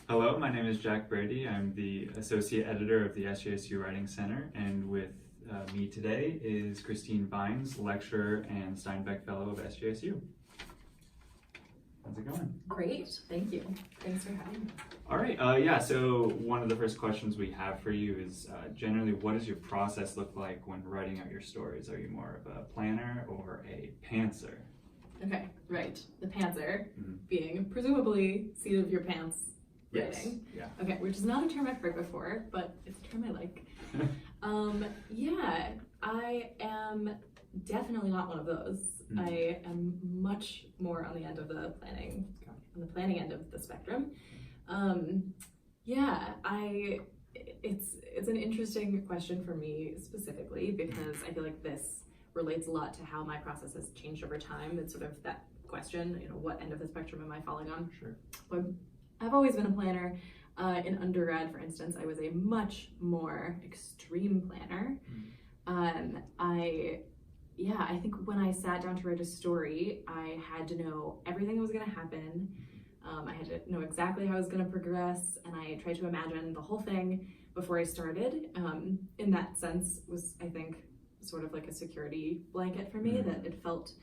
Hello, my name is Jack Brady. I'm the Associate Editor of the SJSU Writing Center, and with me today is Christine Vines, Lecturer and Steinbeck Fellow of SJSU. How's it going? Great, thank you. Thanks for having me. All right, so one of the first questions we have for you is generally what does your process look like when writing out your stories? Are you more of a planner or a pantser? Okay, right. The pantser being presumably seat of your pants writing. Yes, yeah. Okay, which is not a term I've heard before, but it's a term I like. Yeah, I am definitely not one of those. I am much more on the end of the planning end of the spectrum. It's an interesting question for me specifically because I feel like this relates a lot to how my process has changed over time. It's sort of that question, what end of the spectrum am I falling on? Sure. But I've always been a planner. In undergrad, for instance, I was a much more extreme planner. I think when I sat down to write a story, I had to know everything that was going to happen. I had to know exactly how I was going to progress, and I tried to imagine the whole thing before I started. In that sense, was, I think, sort of like a security blanket for me, that it felt,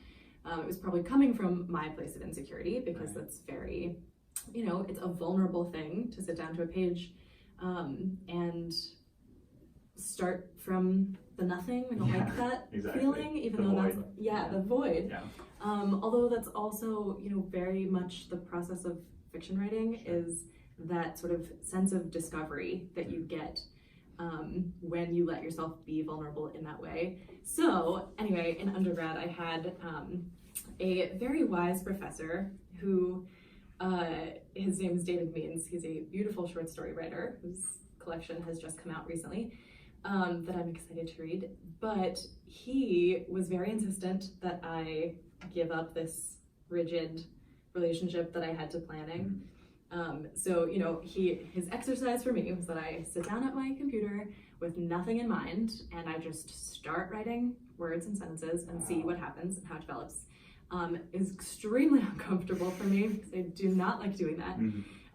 it was probably coming from my place of insecurity, because that's very, it's a vulnerable thing to sit down to a page and start from the nothing. We don't like that feeling, even though that's the void. Yeah. Although that's also, very much the process of fiction writing is that sort of sense of discovery that you get when you let yourself be vulnerable in that way. So anyway, in undergrad, I had a very wise professor who, his name is David Means. He's a beautiful short story writer whose collection has just come out recently, that I'm excited to read. But he was very insistent that I give up this rigid relationship that I had to planning. So his exercise for me was that I sit down at my computer with nothing in mind, and I just start writing words and sentences and see what happens and how it develops. Is extremely uncomfortable for me because I do not like doing that.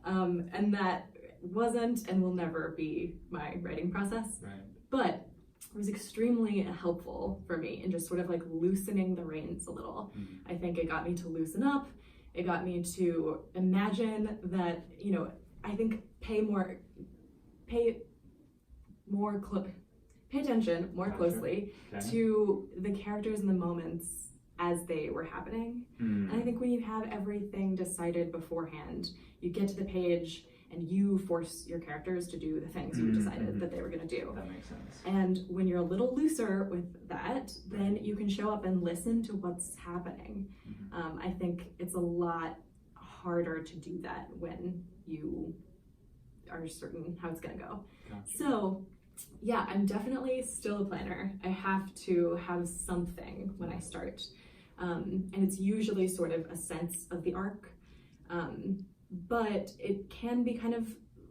And that wasn't and will never be my writing process. Right. But it was extremely helpful for me in just sort of like loosening the reins a little. I think it got me to loosen up. It got me to imagine that, I think pay attention more closely to the characters and the moments as they were happening. And I think when you have everything decided beforehand, you get to the page and you force your characters to do the things you decided that they were going to do. That makes sense. And when you're a little looser with that, then you can show up and listen to what's happening. I think it's a lot harder to do that when you are certain how it's going to go. Gotcha. So yeah, I'm definitely still a planner. I have to have something when I start. And it's usually sort of a sense of the arc. But it can be kind of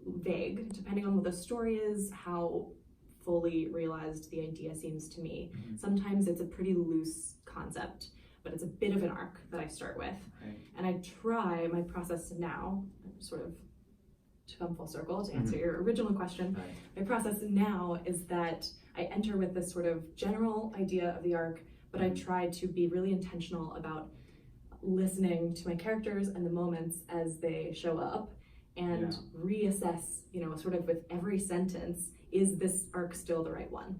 vague depending on what the story is, how fully realized the idea seems to me. Sometimes it's a pretty loose concept, but it's a bit of an arc that I start with. And I try my process now, sort of to come full circle to answer your original question. My process now is that I enter with this sort of general idea of the arc, but I try to be really intentional about listening to my characters and the moments as they show up and reassess, sort of with every sentence, is this arc still the right one?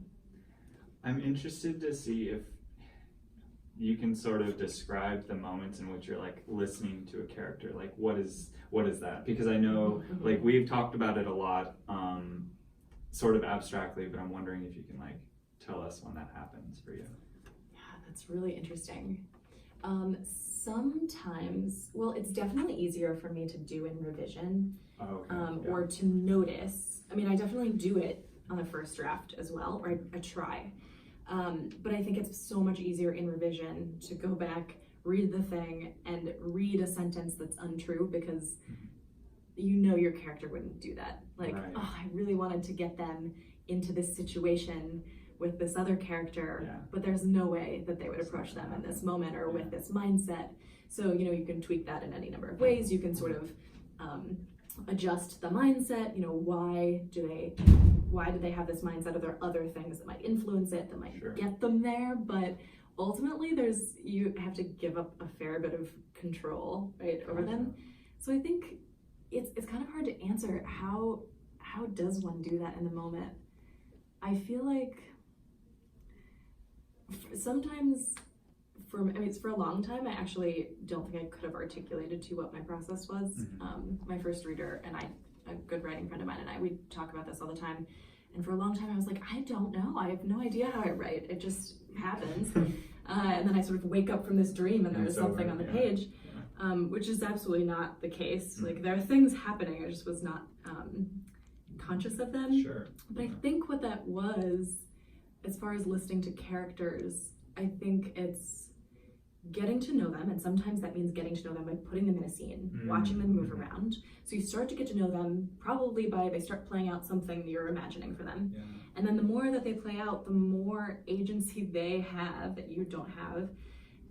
I'm interested to see if you can sort of describe the moments in which you're like listening to a character. Like what is that? Because I know like we've talked about it a lot, sort of abstractly, but I'm wondering if you can like tell us when that happens for you. Yeah, that's really interesting. Sometimes, well, it's definitely easier for me to do in revision, or to notice. I mean, I definitely do it on the first draft as well, or I try. But I think it's so much easier in revision to go back, read the thing, and read a sentence that's untrue, because your character wouldn't do that. Like, I really wanted to get them into this situation with this other character, but there's no way that they would approach them in this moment or with this mindset. So, you can tweak that in any number of ways. You can sort of adjust the mindset. Why do they have this mindset? Are there other things that might influence it, that might Sure. get them there? But ultimately, you have to give up a fair bit of control, right, over them. So I think it's kind of hard to answer how does one do that in the moment. I feel like sometimes for a long time, I actually don't think I could have articulated to you what my process was. My first reader and a good writing friend of mine and I, we talk about this all the time. And for a long time, I was like, I don't know. I have no idea how I write. It just happens. And then I sort of wake up from this dream and there's something on the page, which is absolutely not the case. Like, there are things happening. I just was not conscious of them. Sure. But I think what that was, as far as listening to characters, I think it's getting to know them, and sometimes that means getting to know them by putting them in a scene, watching them move around. So you start to get to know them probably by they start playing out something you're imagining for them. Yeah. And then the more that they play out, the more agency they have that you don't have.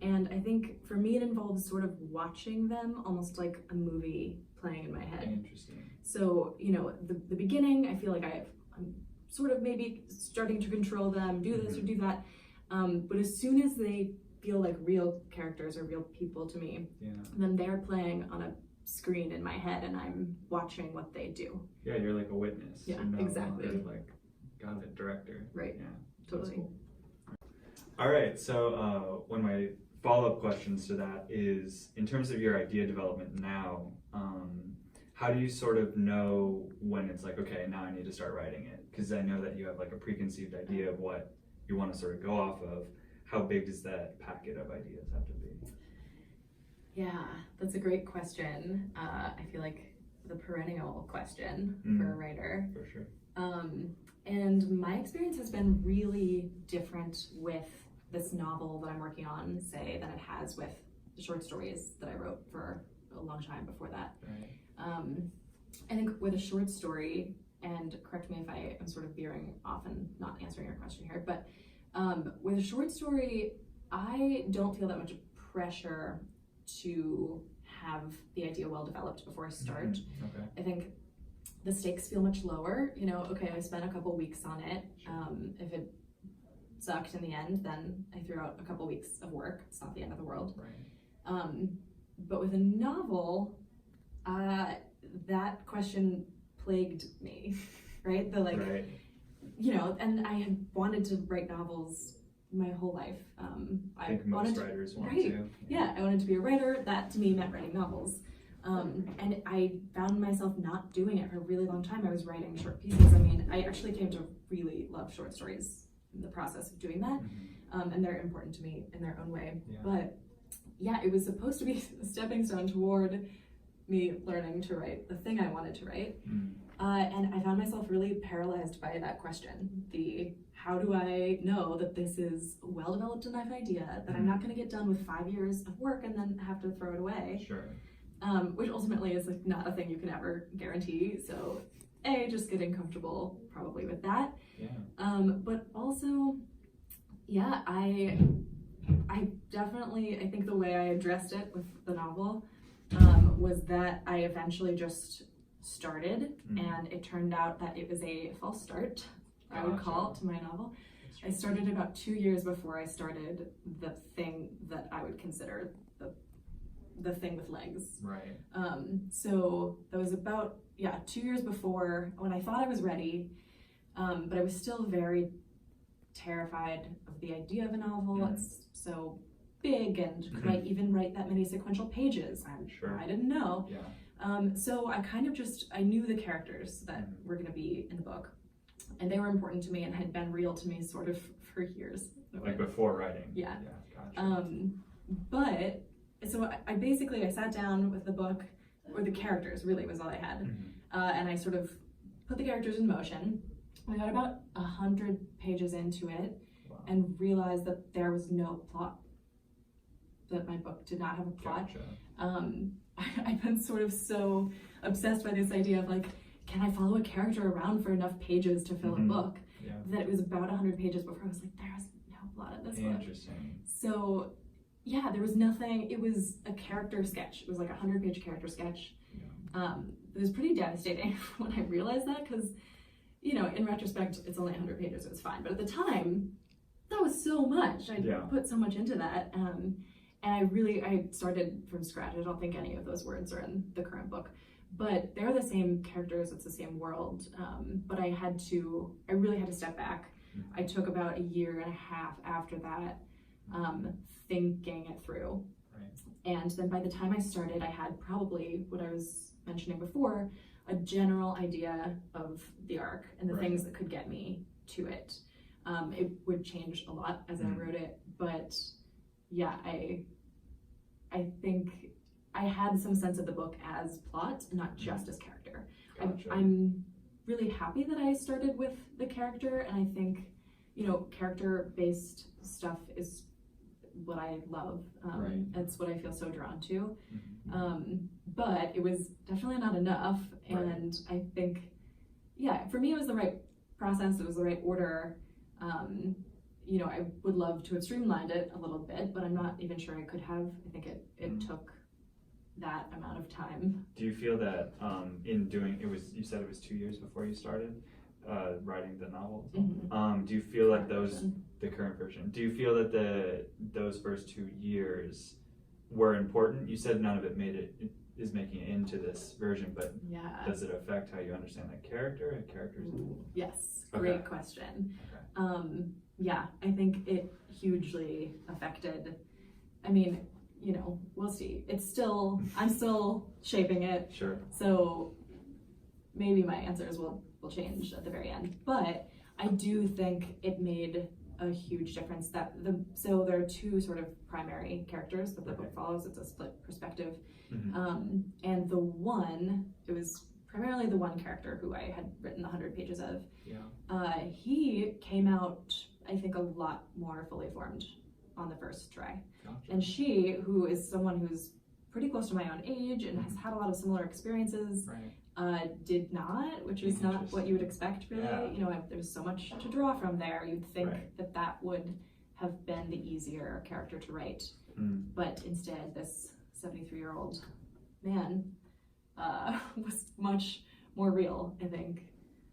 And I think for me, it involves sort of watching them almost like a movie playing in my head. Interesting. So, the beginning, I feel like I'm sort of maybe starting to control them, do this or do that. But as soon as they feel like real characters or real people to me, then they're playing on a screen in my head and I'm watching what they do. Yeah, you're like a witness. Yeah, You're no exactly. longer like, got it, director. Right. Yeah, Totally. cool. All right, so one of my follow-up questions to that is, in terms of your idea development now, how do you sort of know when it's like, okay, now I need to start writing it? Because I know that you have like a preconceived idea of what you want to sort of go off of. How big does that packet of ideas have to be? Yeah, that's a great question. I feel like the perennial question for a writer. For sure. And my experience has been really different with this novel that I'm working on, say, than it has with the short stories that I wrote for a long time before that. Right. I think with a short story, and correct me if I am sort of veering off and not answering your question here, but with a short story, I don't feel that much pressure to have the idea well developed before I start. Okay. I think the stakes feel much lower. Okay, I spent a couple weeks on it. If it sucked in the end, then I threw out a couple weeks of work. It's not the end of the world. Right. But with a novel, that question plagued me, right? Right. And I had wanted to write novels my whole life. I think most writers want right. to. Yeah, I wanted to be a writer. That to me meant writing novels. And I found myself not doing it for a really long time. I was writing short pieces. I actually came to really love short stories in the process of doing that. And they're important to me in their own way. Yeah. But yeah, it was supposed to be a stepping stone toward me learning to write the thing I wanted to write. And I found myself really paralyzed by that question. How do I know that this is a well-developed enough idea that I'm not going to get done with 5 years of work and then have to throw it away? Sure. Which ultimately is like not a thing you can ever guarantee. So just getting comfortable probably with that. Yeah. But also, yeah, I definitely, I think the way I addressed it with the novel was that I eventually just started, and it turned out that it was a false start, I would call it, to my novel. I started about 2 years before I started the thing that I would consider the thing with legs. Right. So that was about 2 years before, when I thought I was ready, but I was still very terrified of the idea of a novel. It's so big, and could I even write that many sequential pages? I didn't know. Yeah. So I kind of I knew the characters that were going to be in the book, and they were important to me and had been real to me sort of for years. Like before writing. Yeah. Gotcha. But so I basically sat down with the book, or the characters really was all I had, and I sort of put the characters in motion. I got about 100 pages into it and realized that there was no plot, that my book did not have a plot. Gotcha. I've been sort of so obsessed by this idea of like, can I follow a character around for enough pages to fill a book? Yeah. That it was about 100 pages before I was like, there's no plot in this book. Interesting. So yeah, there was nothing. It was a character sketch. It was like a 100-page character sketch. it was pretty devastating when I realized that, because, you know, in retrospect, it's only 100 pages, it was fine. But at the time, that was so much. I put so much into that. And I started from scratch. I don't think any of those words are in the current book, but they're the same characters, it's the same world. But I really had to step back. I took about 1.5 years after that, thinking it through. Right. And then by the time I started, I had probably what I was mentioning before, a general idea of the arc and the things that could get me to it. It would change a lot as I wrote it, but yeah, I think I had some sense of the book as plot, not just as character. Gotcha. I'm really happy that I started with the character, and I think, you know, character-based stuff is what I love. It's what I feel so drawn to. But it was definitely not enough, and I think, yeah, for me it was the right process, it was the right order. You know, I would love to have streamlined it a little bit, but I'm not even sure I could have. I think it took that amount of time. Do you feel that in doing it was, you said it was 2 years before you started writing the novel? Do you feel like the current version, do you feel that those first 2 years were important? You said none of it is making it into this version, but does it affect how you understand the characters? Yes, great question. Yeah, I think it hugely affected. I mean, you know, we'll see. I'm still shaping it. Sure. So maybe my answers will change at the very end. But I do think it made a huge difference so there are 2 sort of primary characters that the book follows. It's a split perspective. And it was primarily the one character who I had written the 100 pages of. He came out, I think, a lot more fully formed on the first try. Gotcha. And she, who is someone who's pretty close to my own age and has had a lot of similar experiences, did not, which is not what you would expect, really. You know, there's so much to draw from there. You'd think that would have been the easier character to write. But instead, this 73-year-old man was much more real, I think.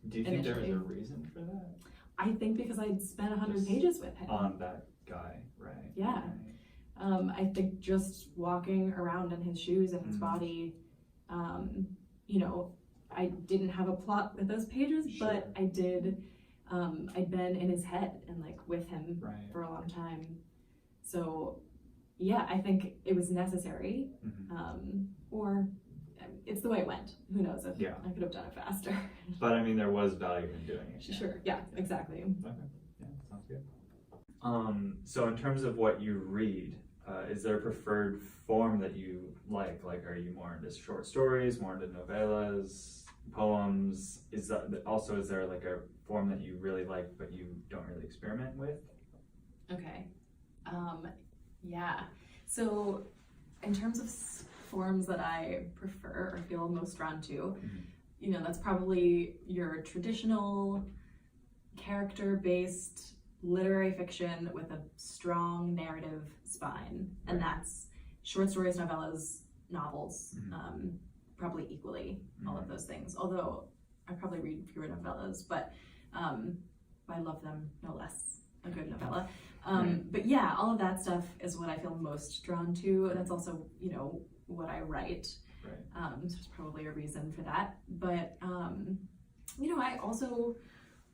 Do you think there was a reason for that? I think because I'd spent 100 pages with him. On that guy, right? Yeah. Right. I think just walking around in his shoes and his body, you know, I didn't have a plot with those pages, but I did, I'd been in his head and like with him for a long time. So yeah, I think it was necessary, or it's the way it went. Who knows if I could have done it faster. But I mean, there was value in doing it. Sure, yeah, exactly. Okay, yeah, sounds good. So in terms of what you read, is there a preferred form that you like? Like, are you more into short stories, more into novellas, poems? Is there like a form that you really like but you don't really experiment with? Okay. Yeah. So in terms of forms that I prefer or feel most drawn to, you know, that's probably your traditional character-based literary fiction with a strong narrative spine, and that's short stories, novellas, novels, probably equally, all of those things. Although I probably read fewer novellas, but I love them no less. A good novella. But yeah, all of that stuff is what I feel most drawn to, and that's also, you know, what I write. So there's probably a reason for that. But you know, I also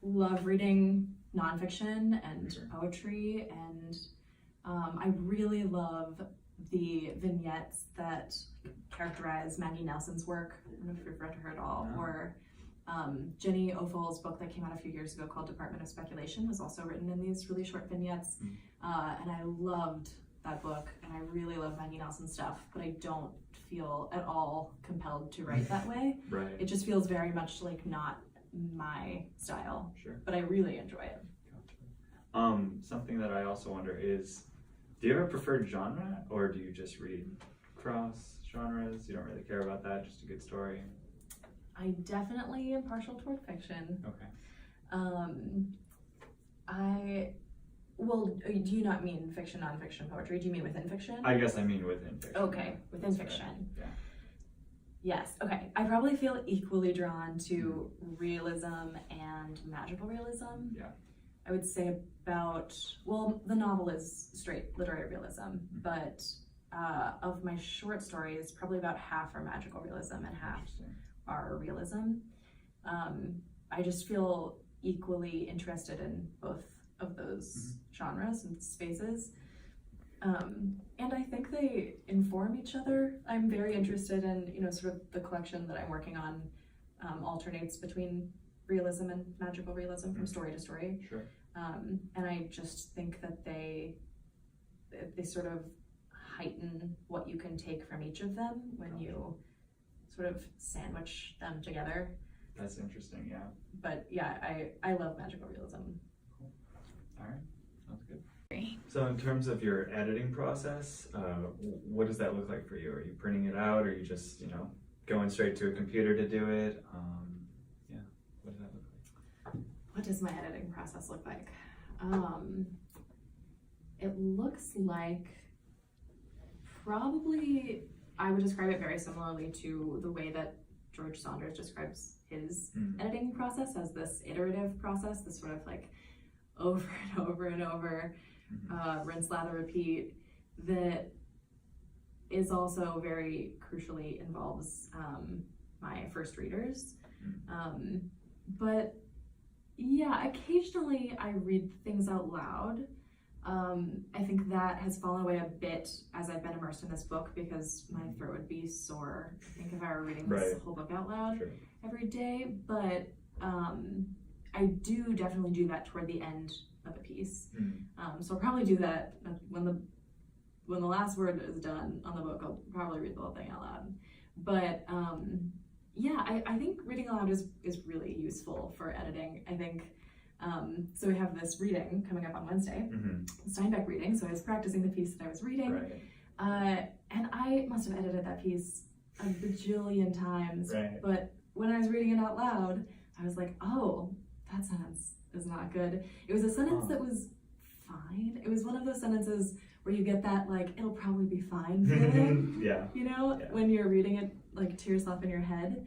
love reading nonfiction and poetry, and I really love the vignettes that characterize Maggie Nelson's work. I don't know if you've read her at all, or Jenny Ofal's book that came out a few years ago called Department of Speculation was also written in these really short vignettes. And I loved that book, and I really love Maggie Nelson's stuff, but I don't feel at all compelled to write that way. It just feels very much like not my style, but I really enjoy it. Something that I also wonder is, do you have a preferred genre, or do you just read cross genres? You don't really care about that, just a good story? I definitely am partial toward fiction. Well, do you not mean fiction, nonfiction, poetry? Do you mean within fiction? I guess I mean within fiction. Okay, within fiction. Yes, okay. I probably feel equally drawn to realism and magical realism. Yeah. I would say the novel is straight literary realism, but of my short stories, probably about half are magical realism and half are realism. I just feel equally interested in both of those genres and spaces. And I think they inform each other. I'm very interested in, sort of the collection that I'm working on alternates between realism and magical realism from story to story. Sure. And I just think that they sort of heighten what you can take from each of them when you sort of sandwich them together. That's interesting, yeah. But yeah, I love magical realism. Cool. All right, sounds good. So in terms of your editing process, what does that look like for you? Are you printing it out, or are you just, going straight to a computer to do it? Yeah, what does that look like? What does my editing process look like? It looks like probably I would describe it very similarly to the way that George Saunders describes his editing process as this iterative process, this sort of like over and over and over, rinse, lather, repeat, that is also very crucially involves my first readers. But yeah, occasionally I read things out loud. I think that has fallen away a bit as I've been immersed in this book because my throat would be sore, I think, if I were reading this whole book out loud every day. But I do definitely do that toward the end of a piece. So I'll probably do that when the last word is done on the book. I'll probably read the whole thing out loud. But yeah, I think reading aloud is really useful for editing. I think so. We have this reading coming up on Wednesday, Steinbeck reading. So I was practicing the piece that I was reading, and I must have edited that piece a bajillion times. But when I was reading it out loud, I was like, oh, that sentence is not good. It was a sentence that was fine. It was one of those sentences where you get that like it'll probably be fine feeling. When you're reading it like to yourself in your head.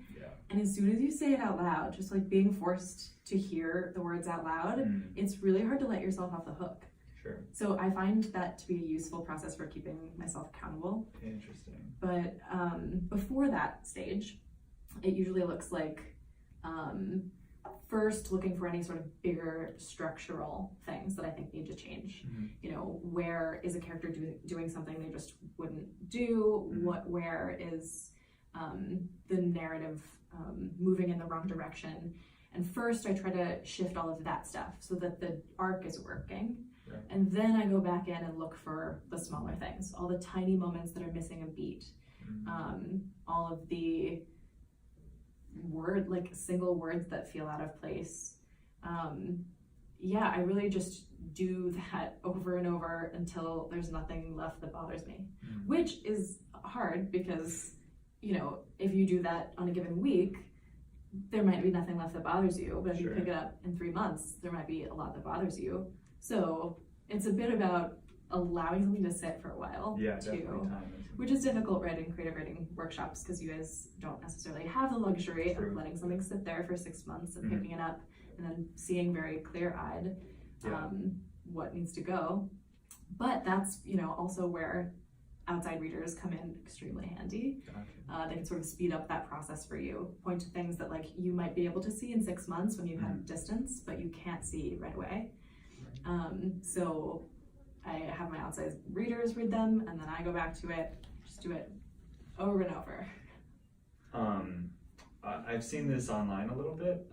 And as soon as you say it out loud, just like being forced to hear the words out loud, it's really hard to let yourself off the hook. So I find that to be a useful process for keeping myself accountable. Interesting. But before that stage, it usually looks like first looking for any sort of bigger structural things that I think need to change. Where is a character doing something they just wouldn't do? Where is the narrative moving in the wrong direction? And first I try to shift all of that stuff so that the arc is working. And then I go back in and look for the smaller things, all the tiny moments that are missing a beat, all of the single words that feel out of place. I really just do that over and over until there's nothing left that bothers me, which is hard because, if you do that on a given week, there might be nothing left that bothers you, but if you pick it up in 3 months, there might be a lot that bothers you. So it's a bit about allowing something to sit for a while too, which is difficult in creative writing workshops because you guys don't necessarily have the luxury of letting something sit there for 6 months and picking it up and then seeing very clear-eyed what needs to go. But that's also where outside readers come in extremely handy. They can sort of speed up that process for you, point to things that like you might be able to see in 6 months when you've had distance, but you can't see right away. So I have my outside readers read them, and then I go back to it, just do it over and over. I've seen this online a little bit,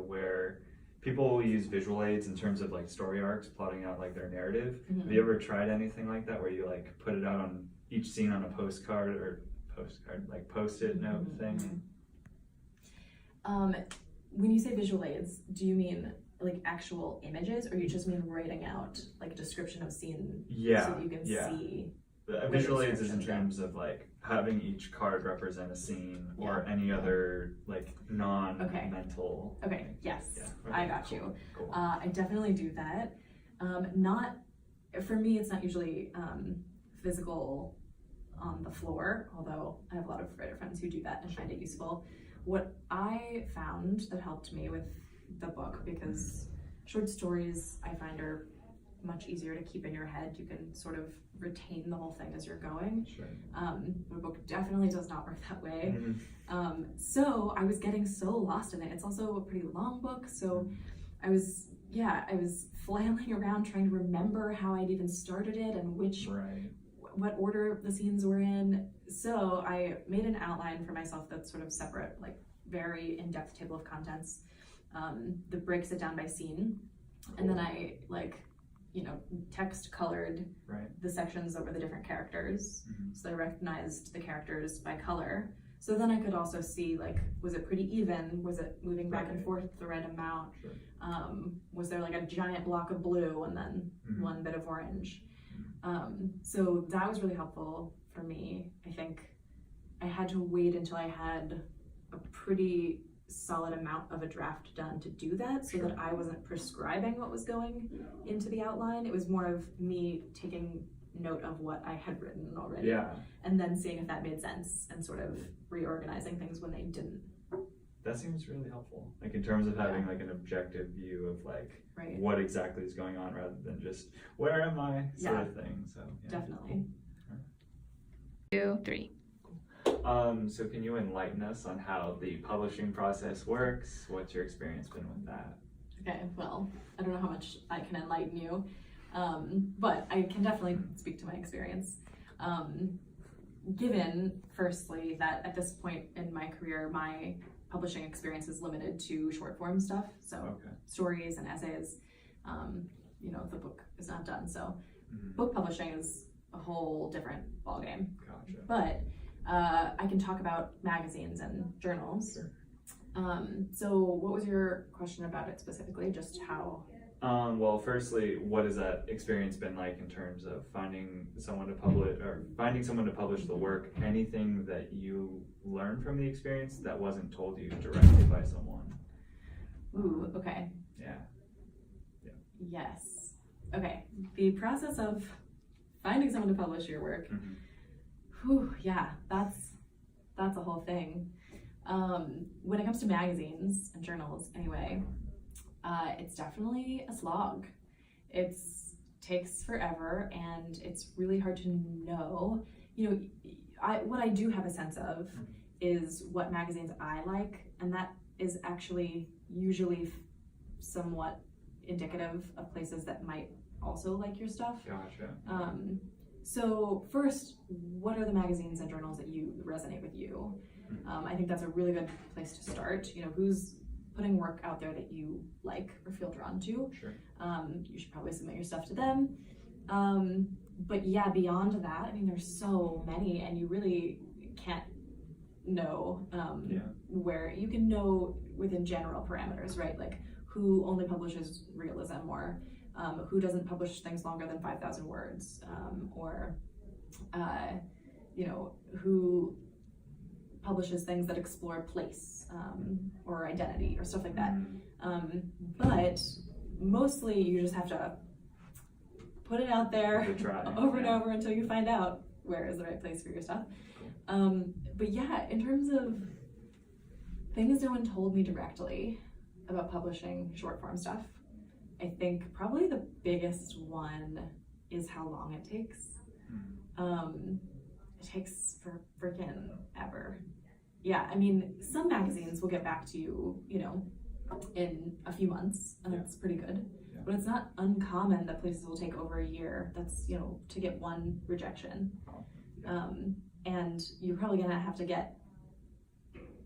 where people will use visual aids in terms of like story arcs, plotting out like their narrative. Have you ever tried anything like that, where you like put it out on each scene on a postcard, like post-it note thing? When you say visual aids, do you mean like actual images, or you just mean writing out like a description of scene so that you can see? Visual aids is in terms of like having each card represent a scene or any other like non-mental. Yes, I got you. Cool. I definitely do that. For me, it's not usually physical on the floor, although I have a lot of writer friends who do that and find it useful. What I found that helped me with the book, because short stories I find are much easier to keep in your head. You can sort of retain the whole thing as you're going. Sure. My book definitely does not work that way. Mm-hmm. So I was getting so lost in it. It's also a pretty long book, so I was flailing around trying to remember how I'd even started it and what order the scenes were in. So I made an outline for myself that's sort of separate, like very in-depth table of contents that breaks it down by scene. Cool. And then I text colored the sections over the different characters. Mm-hmm. So I recognized the characters by color. So then I could also see, like, was it pretty even? Was it moving back and forth the right amount? Sure. Was there like a giant block of blue and then one bit of orange? So that was really helpful for me. I think I had to wait until I had a pretty solid amount of a draft done to do that, so that I wasn't prescribing what was going into the outline. It was more of me taking note of what I had written already, and then seeing if that made sense and sort of reorganizing things when they didn't. That seems really helpful, like in terms of having like an objective view of like what exactly is going on, rather than just where am I sort of thing. So definitely. Cool. 2, 3. So can you enlighten us on how the publishing process works? What's your experience been with that? Okay, well, I don't know how much I can enlighten you, but I can definitely speak to my experience. Given, firstly, that at this point in my career, my publishing experience is limited to short form stuff, so stories and essays. The book is not done, so book publishing is a whole different ballgame. Gotcha. But I can talk about magazines and journals. Sure. So what was your question about it specifically? Just how? Well, firstly, what has that experience been like in terms of finding someone to publish the work? Anything that you learned from the experience that wasn't told you directly by someone? Ooh, okay. Yeah. Yes. Okay. The process of finding someone to publish your work. That's a whole thing. When it comes to magazines and journals, anyway, it's definitely a slog. It takes forever, and it's really hard to know. What I do have a sense of is what magazines I like, and that is actually usually somewhat indicative of places that might also like your stuff. Gotcha. So first, what are the magazines and journals that resonate with you? I think that's a really good place to start. Who's putting work out there that you like or feel drawn to? Sure. You should probably submit your stuff to them. But yeah, beyond that, there's so many, and you really can't know where. You can know within general parameters, right? Like who only publishes realism, or who doesn't publish things longer than 5,000 words, or who publishes things that explore place or identity or stuff like that. But mostly you just have to put it out there over and over until you find out where is the right place for your stuff. But yeah, in terms of things no one told me directly about publishing short form stuff, I think probably the biggest one is how long it takes. It takes for freaking ever. Yeah, some magazines will get back to you, in a few months, and that's pretty good. Yeah. But it's not uncommon that places will take over a year. That's, to get one rejection. And you're probably gonna have to get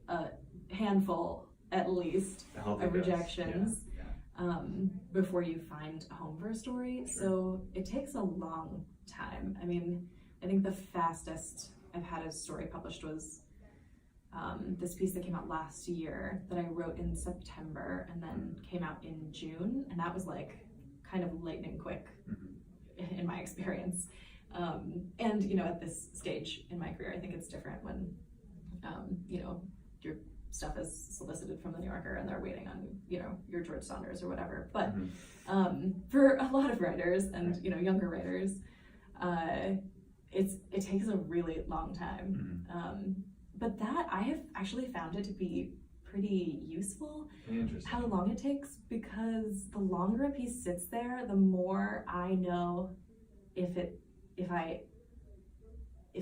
a handful, at least, of rejections. Before you find a home for a story. Sure. So it takes a long time. I think the fastest I've had a story published was this piece that came out last year that I wrote in September and then came out in June, and that was like kind of lightning quick in my experience. And at this stage in my career, I think it's different when your stuff is solicited from the New Yorker and they're waiting on your George Saunders or whatever. But for a lot of writers and younger writers, it takes a really long time. But that I have actually found it to be pretty useful. Interesting. How long it takes, because the longer a piece sits there, the more I know if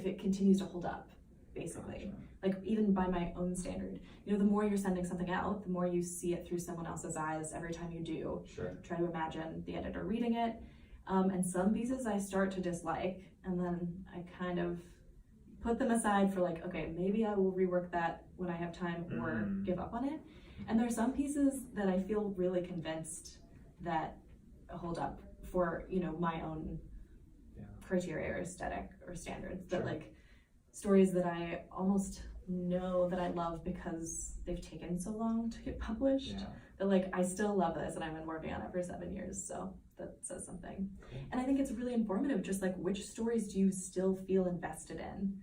it continues to hold up, basically. Gotcha. Like even by my own standard, you know, the more you're sending something out, the more you see it through someone else's eyes every time you do. Sure. Try to imagine the editor reading it. And some pieces I start to dislike, and then I kind of put them aside for like, okay, maybe I will rework that when I have time, or give up on it. And there's some pieces that I feel really convinced that hold up for, you know, my own criteria or aesthetic or standards. That like stories that I almost know that I love because they've taken so long to get published. That like I still love this, and I've been working on it for 7 years, so that says something. And I think it's really informative, just like which stories do you still feel invested in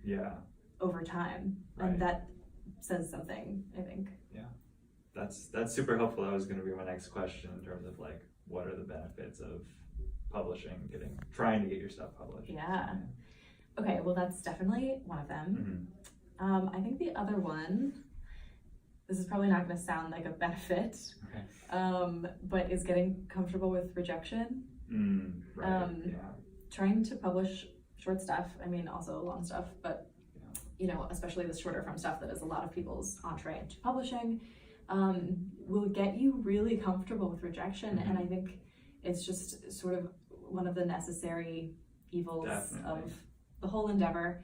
over time, and that says something, I think. That's super helpful. That was going to be my next question in terms of like what are the benefits of publishing, trying to get your stuff published. Okay, well that's definitely one of them. I think the other one, this is probably not going to sound like a benefit, but is getting comfortable with rejection. Trying to publish short stuff, I mean also long stuff, but you know, especially the shorter form stuff that is a lot of people's entree into publishing, will get you really comfortable with rejection. And I think it's just sort of one of the necessary evils of the whole endeavor.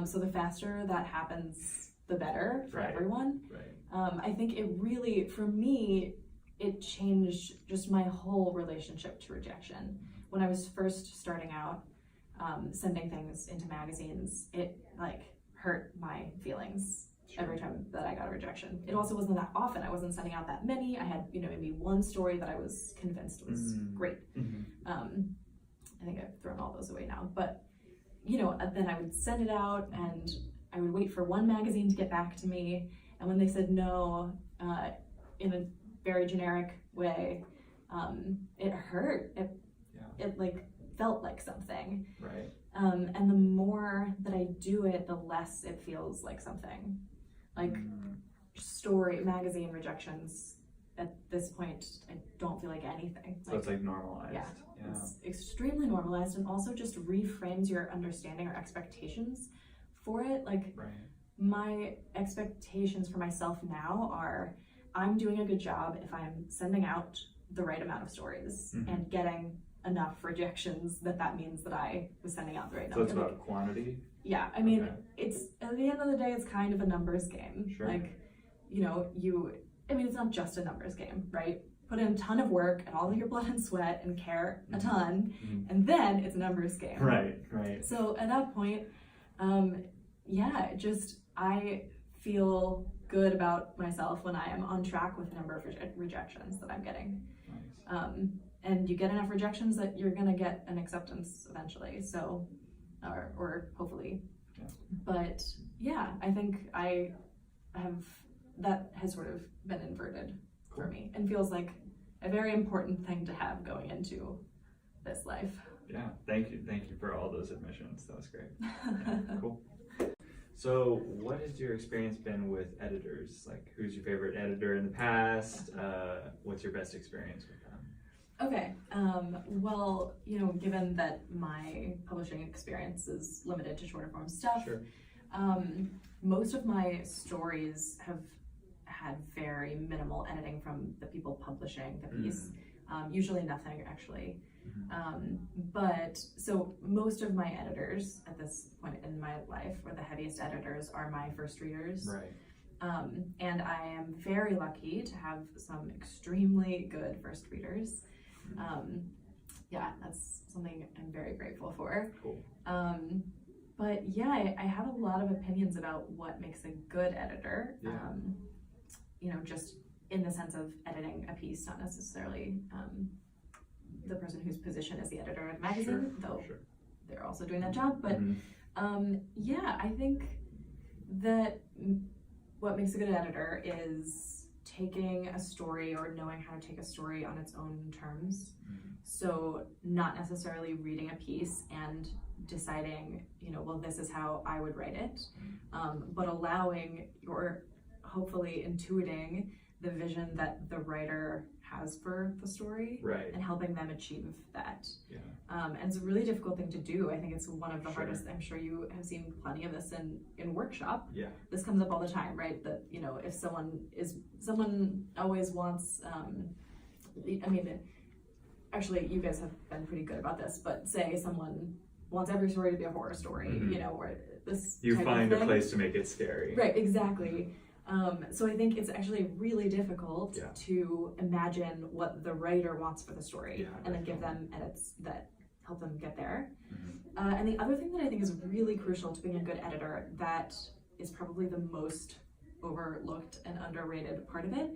So the faster that happens, the better for everyone. I think it really, for me, it changed just my whole relationship to rejection. When I was first starting out, sending things into magazines, it like hurt my feelings every time that I got a rejection. It also wasn't that often. I wasn't sending out that many. I had, you know, maybe one story that I was convinced was great. I think I've thrown all those away now, but you know, then I would send it out and I would wait for one magazine to get back to me. And when they said no, in a very generic way, it hurt. It like felt like something. And the more that I do it, the less it feels like something. Like magazine rejections, at this point, I don't feel like anything. So it's like normalized. It's extremely normalized, and also just reframes your understanding or expectations for it. Like my expectations for myself now are, I'm doing a good job if I'm sending out the right amount of stories and getting enough rejections that means that I was sending out the right number. So it's about quantity? I mean, it's, at the end of the day, it's kind of a numbers game. Like, you know, it's not just a numbers game, right? Put in a ton of work and all of your blood and sweat and care a ton, and then it's a numbers game. So at that point, I feel good about myself when I am on track with the number of rejections that I'm getting. And you get enough rejections that you're gonna get an acceptance eventually, so, or hopefully. But yeah, I think that has sort of been inverted for me, and feels like a very important thing to have going into this life. Thank you for all those admissions. That was great. Cool. So what has your experience been with editors? Like, who's your favorite editor in the past? What's your best experience with them? Okay, well, you know, given that my publishing experience is limited to shorter form stuff, most of my stories have had very minimal editing from the people publishing the piece. Usually nothing, actually. But so most of my editors at this point in my life, or the heaviest editors, are my first readers. And I am very lucky to have some extremely good first readers. That's something I'm very grateful for. But yeah, I have a lot of opinions about what makes a good editor. You know, just in the sense of editing a piece, not necessarily the person whose position is the editor of the magazine, though they're also doing that job. But I think that what makes a good editor is taking a story or knowing how to take a story on its own terms. So not necessarily reading a piece and deciding, well, this is how I would write it, but allowing or hopefully intuiting the vision that the writer has for the story, right, and helping them achieve that. Yeah. And it's a really difficult thing to do. I think it's one of the Sure. hardest. I'm sure you have seen plenty of this in workshop. Yeah. This comes up all the time, right? That if someone always wants, actually you guys have been pretty good about this, but say someone wants every story to be a horror story, or this You type find of a thing. place to make it scary. Right, exactly. So I think it's actually really difficult Yeah. to imagine what the writer wants for the story, Yeah, and then give them edits that help them get there. Mm-hmm. And the other thing that I think is really crucial to being a good editor, that is probably the most overlooked and underrated part of it,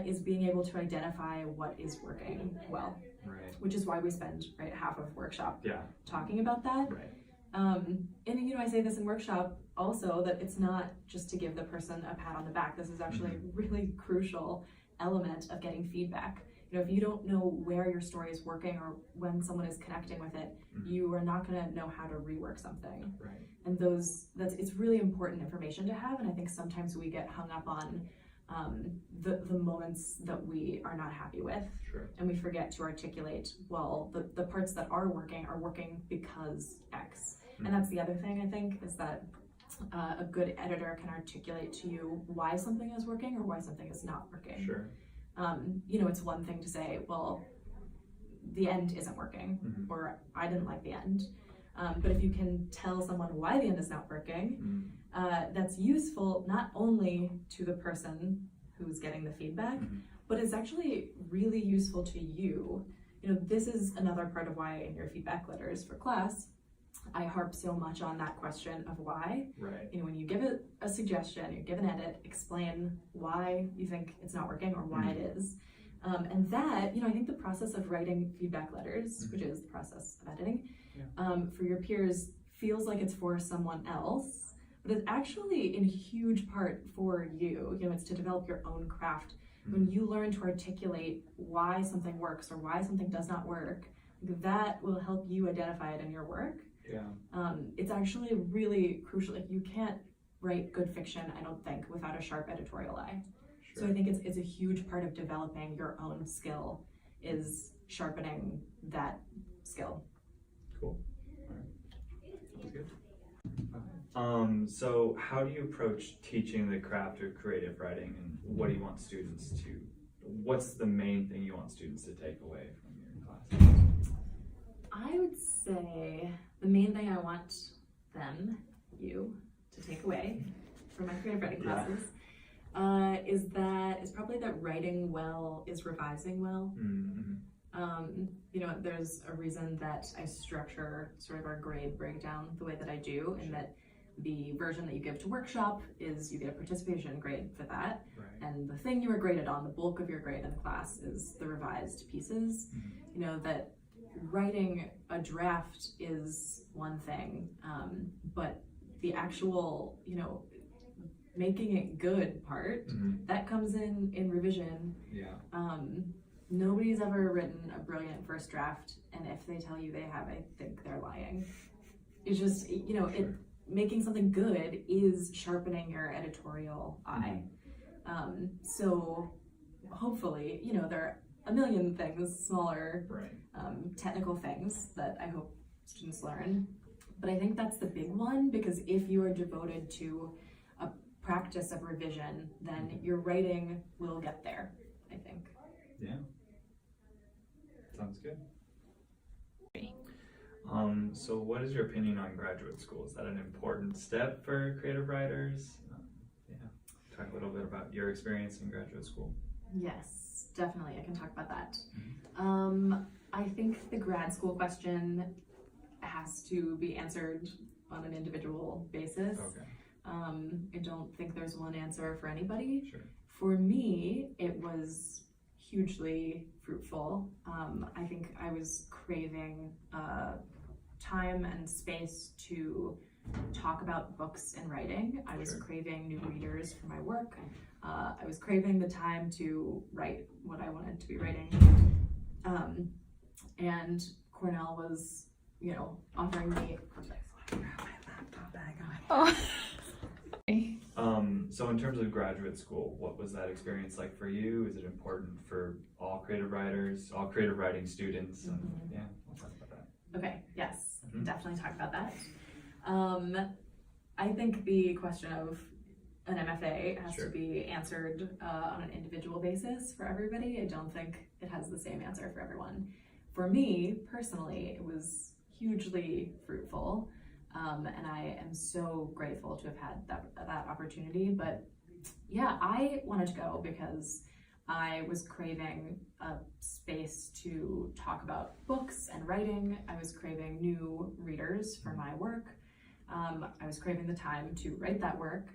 is being able to identify what is working well, Right. which is why we spend half of workshop Yeah. talking about that. Right. And I say this in workshop also, that it's not just to give the person a pat on the back. This is actually a really crucial element of getting feedback. If you don't know where your story is working or when someone is connecting with it, you are not going to know how to rework something. Right. And it's really important information to have. And I think sometimes we get hung up on the moments that we are not happy with. Sure. And we forget to articulate, well, the parts that are working because X. And that's the other thing, I think, is that a good editor can articulate to you why something is working or why something is not working. Sure. It's one thing to say, well, the end isn't working, or I didn't like the end. But if you can tell someone why the end is not working, that's useful not only to the person who's getting the feedback, but it's actually really useful to you. This is another part of why in your feedback letters for class, I harp so much on that question of why. Right. When you give it a suggestion, you give an edit, explain why you think it's not working or why it is. And that, I think the process of writing feedback letters, which is the process of editing, for your peers feels like it's for someone else, but it's actually in huge part for you. It's to develop your own craft. When you learn to articulate why something works or why something does not work, that will help you identify it in your work. Yeah. It's actually really crucial. You can't write good fiction, I don't think, without a sharp editorial eye. Sure. So I think it's a huge part of developing your own skill, is sharpening that skill. Cool. All right. That was good. So how do you approach teaching the craft of creative writing, and what do you want students to, what's the main thing you want students to take away from your class? I would say the main thing I want you to take away from my creative writing classes is probably that writing well is revising well. There's a reason that I structure sort of our grade breakdown the way that I do, and that the version that you give to workshop is you get a participation grade for that. Right. And the thing you were graded on, the bulk of your grade in the class, is the revised pieces. That writing a draft is one thing, but the actual, making it good part, that comes in revision. Yeah. Nobody's ever written a brilliant first draft, and if they tell you they have, I think they're lying. It's just, making something good is sharpening your editorial eye. So hopefully, there are a million things, smaller, technical things that I hope students learn. But I think that's the big one, because if you are devoted to a practice of revision, then your writing will get there, I think. Yeah. Sounds good. 3. So what is your opinion on graduate school? Is that an important step for creative writers? Talk a little bit about your experience in graduate school. Yes, definitely. I can talk about that. I think the grad school question has to be answered on an individual basis. Okay. I don't think there's one answer for anybody. Sure. For me, it was hugely fruitful. I think I was craving time and space to talk about books and writing. I was craving new readers for my work. I was craving the time to write what I wanted to be writing. And Cornell was, offering me. My laptop bag on. Oh. So in terms of graduate school, what was that experience like for you? Is it important for all creative writers, all creative writing students? And yeah, we'll talk about that. Okay, yes, Mhm. definitely talk about that. I think the question of an MFA has Sure. to be answered on an individual basis for everybody. I don't think it has the same answer for everyone. For me, personally, it was hugely fruitful, and I am so grateful to have had that opportunity. But yeah, I wanted to go because I was craving a space to talk about books and writing. I was craving new readers for my work. I was craving the time to write that work.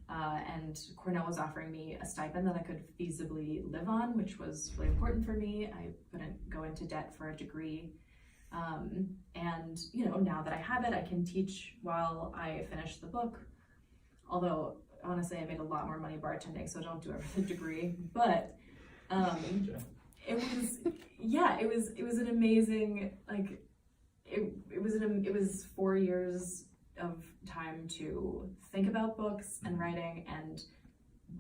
And Cornell was offering me a stipend that I could feasibly live on, which was really important for me. I couldn't go into debt for a degree. And now that I have it, I can teach while I finish the book. Although, honestly, I made a lot more money bartending, so don't do it for the degree. But it was an amazing, it was 4 years of time to think about books and writing and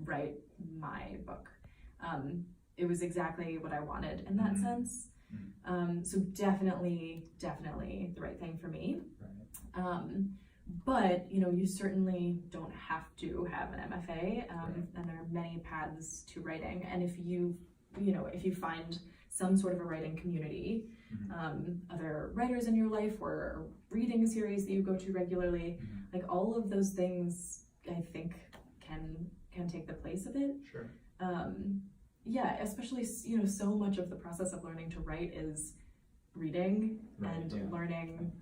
write my book. It was exactly what I wanted in that sense. So definitely the right thing for me. But you certainly don't have to have an MFA, and there are many paths to writing. And if you find some sort of a writing community, other writers in your life or a reading series that you go to regularly, like all of those things, I think can take the place of it. Sure. Especially so much of the process of learning to write is reading and learning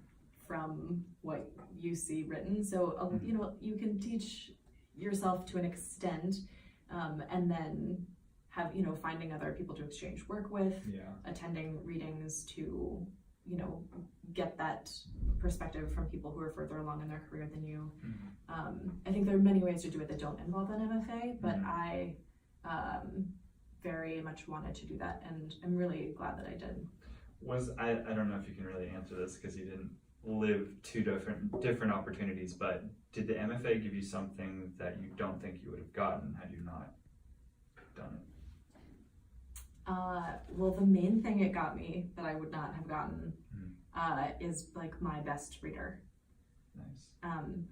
from what you see written. So you can teach yourself to an extent, and then have finding other people to exchange work with, attending readings to get that perspective from people who are further along in their career than you. I think there are many ways to do it that don't involve an MFA, but I very much wanted to do that, and I'm really glad that I did. I don't know if you can really answer this because you didn't live two different opportunities, but did the MFA give you something that you don't think you would have gotten had you not done it? Well, the main thing it got me that I would not have gotten is like my best reader. Nice.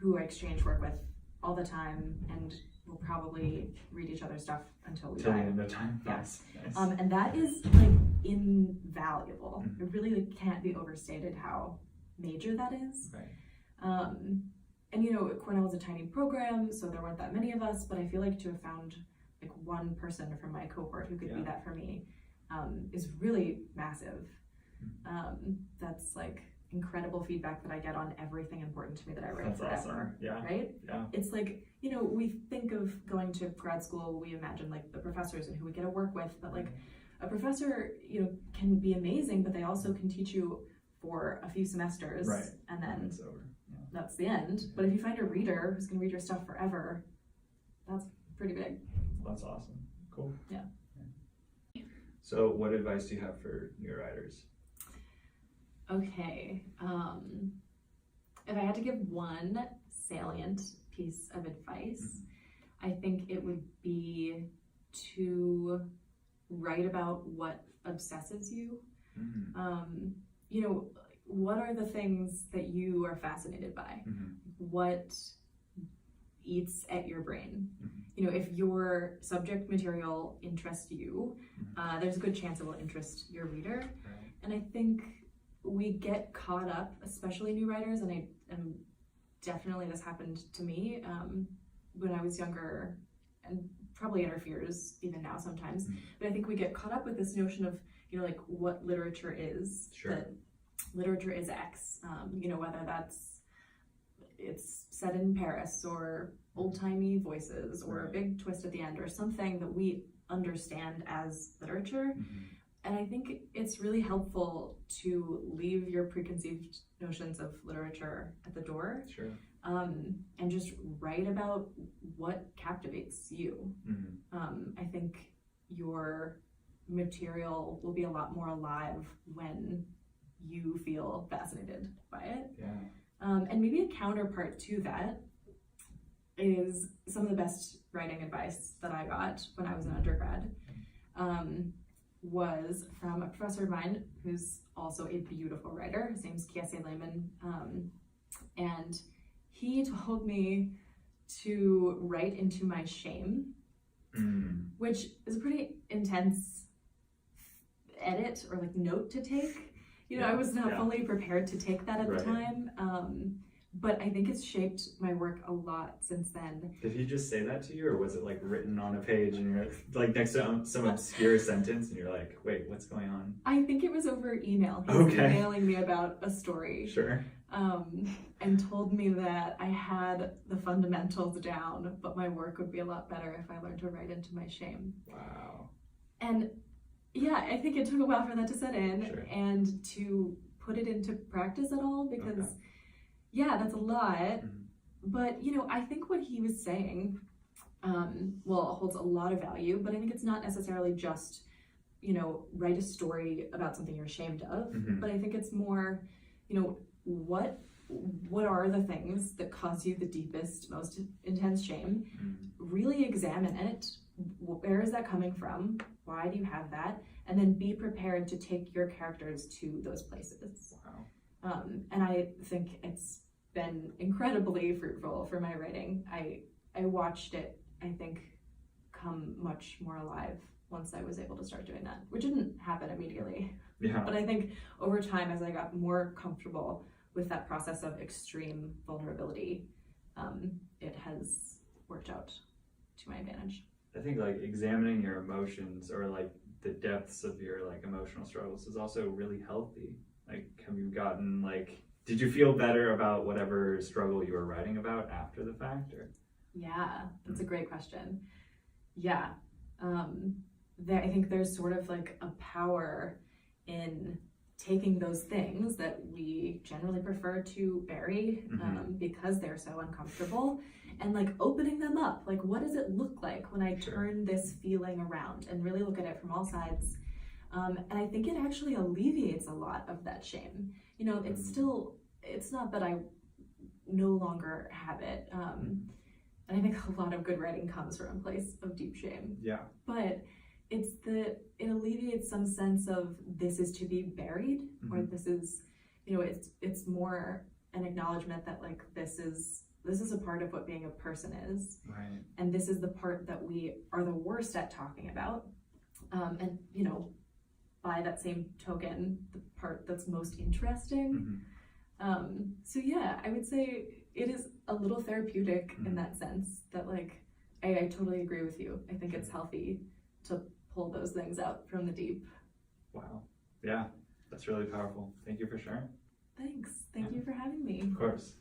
Who I exchange work with all the time, and we'll probably read each other's stuff until we Till the die. end of time. Yeah. Nice. And that is like invaluable. It really can't be overstated how major that is. Right. And Cornell was a tiny program, so there weren't that many of us, but I feel like to have found like one person from my cohort who could be that for me is really massive. That's like incredible feedback that I get on everything important to me that I write. That's forever. awesome. Yeah. Right? Yeah. It's like, we think of going to grad school, we imagine like the professors and who we get to work with, but like a professor, can be amazing, but they also can teach you for a few semesters, and then it's over. Yeah. that's the end. But if you find a reader who's gonna read your stuff forever, that's pretty big. That's awesome. Cool. Yeah. So what advice do you have for new writers? Okay, if I had to give one salient piece of advice, I think it would be to write about what obsesses you. What are the things that you are fascinated by? What eats at your brain? If your subject material interests you, there's a good chance it will interest your reader. And I think we get caught up, especially new writers, and definitely this happened to me when I was younger, and probably interferes even now sometimes, but I think we get caught up with this notion of like what literature is. That literature is X, whether it's set in Paris or old-timey voices or a big twist at the end or something that we understand as literature. And I think it's really helpful to leave your preconceived notions of literature at the door, and just write about what captivates you. Mm-hmm. I think your material will be a lot more alive when you feel fascinated by it. Yeah. And maybe a counterpart to that is some of the best writing advice that I got when I was an undergrad was from a professor of mine who's also a beautiful writer. His name's Kiese Lehman. And he told me to write into my shame, which is a pretty intense edit or like note to take. You know, I was not fully prepared to take that at the time. But I think it's shaped my work a lot since then. Did he just say that to you, or was it like written on a page and you're like next to some obscure sentence and you're like, wait, what's going on? I think it was over email. He was emailing me about a story. Sure. And told me that I had the fundamentals down, but my work would be a lot better if I learned to write into my shame. Wow. And yeah, I think it took a while for that to set in and to put it into practice at all, because yeah, that's a lot. But you know, I think what he was saying, holds a lot of value, but I think it's not necessarily just, you know, write a story about something you're ashamed of, but I think it's more, you know, what are the things that cause you the deepest, most intense shame? Really examine it. Where is that coming from? Why do you have that? And then be prepared to take your characters to those places. Wow. And I think it's been incredibly fruitful for my writing. I watched it, I think, come much more alive once I was able to start doing that, which didn't happen immediately. Yeah. But I think over time, as I got more comfortable with that process of extreme vulnerability, it has worked out to my advantage. I think like examining your emotions or like the depths of your like emotional struggles is also really healthy. Like, have you gotten like, did you feel better about whatever struggle you were writing about after the fact, or? Yeah, that's a great question. Yeah, I think there's sort of like a power in taking those things that we generally prefer to bury because they're so uncomfortable, and like opening them up. Like, what does it look like when I turn this feeling around and really look at it from all sides? And I think it actually alleviates a lot of that shame. You know, it's not that I no longer have it. And I think a lot of good writing comes from a place of deep shame. Yeah. But it alleviates some sense of this is to be buried, or this is, you know, it's more an acknowledgement that like this is a part of what being a person is. Right. And this is the part that we are the worst at talking about. And, you know, by that same token, the part that's most interesting. So yeah, I would say it is a little therapeutic in that sense, that like, I totally agree with you. I think it's healthy to pull those things out from the deep. Wow. Yeah, that's really powerful. Thank you for sharing. Thanks. Thank you for having me. Of course.